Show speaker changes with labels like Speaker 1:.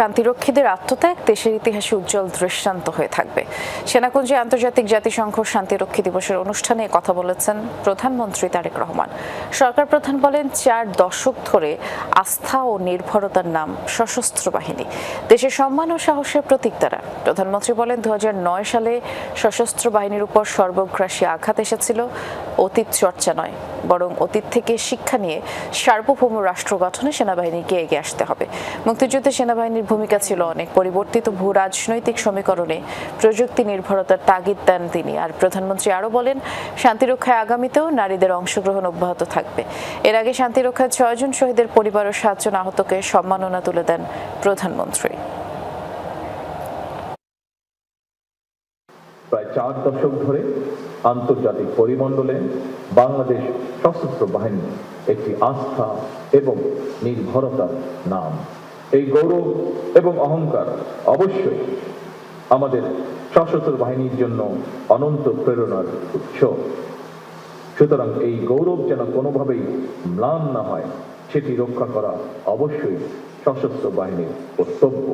Speaker 1: শান্তিরক্ষীদের আত্মত্যাগ দেশের ইতিহাসে উজ্জ্বল দৃষ্টান্ত হয়ে থাকবে। সেনাকুঞ্জে আন্তর্জাতিক জাতিসংঘ শান্তিরক্ষী দিবসের অনুষ্ঠানে কথা বলেছেন প্রধানমন্ত্রী তারেক রহমান। সরকার প্রধান বলেন, 4 দশক ধরে আস্থা ও নির্ভরতার নাম সশস্ত্র বাহিনী, দেশের সম্মান ও সাহসের প্রতীক তারা। প্রধানমন্ত্রী বলেন, 2009 সালে সশস্ত্র বাহিনীর উপর সর্বগ্রাসী আঘাত এসেছিল। অতীত চর্চা নয়, বরং অতীত থেকে শিক্ষা নিয়ে সার্বভৌম রাষ্ট্র গঠনে সেনাবাহিনীকে এগিয়ে আসতে হবে। মুক্তিযুদ্ধে সেনাবাহিনীর ভূমিকা ছিল অনেক। পরিবর্তিত ভূ রাজনৈতিক সমীকরণে প্রযুক্তি নির্ভরতার তাগিদ দেন তিনি। আর প্রধানমন্ত্রী আরও বলেন, শান্তিরক্ষায় আগামীতেও নারীদের অংশগ্রহণ অব্যাহত থাকবে। এর আগে শান্তিরক্ষায় 6 জন শহীদের পরিবার ও 7 জন আহতকে সম্মাননা তুলে দেন প্রধানমন্ত্রী।
Speaker 2: প্রায় 4 দশক ধরে আন্তর্জাতিক পরিমণ্ডলে বাংলাদেশ সশস্ত্র বাহিনী একটি আস্থা এবং নির্ভরতার নাম। এই গৌরব এবং অহংকার অবশ্যই আমাদের সশস্ত্র বাহিনীর জন্য অনন্ত প্রেরণার উৎস। সুতরাং এই গৌরব যেন কোনোভাবেই ম্লান না হয়, সেটি রক্ষা করা অবশ্যই সশস্ত্র বাহিনীর কর্তব্য।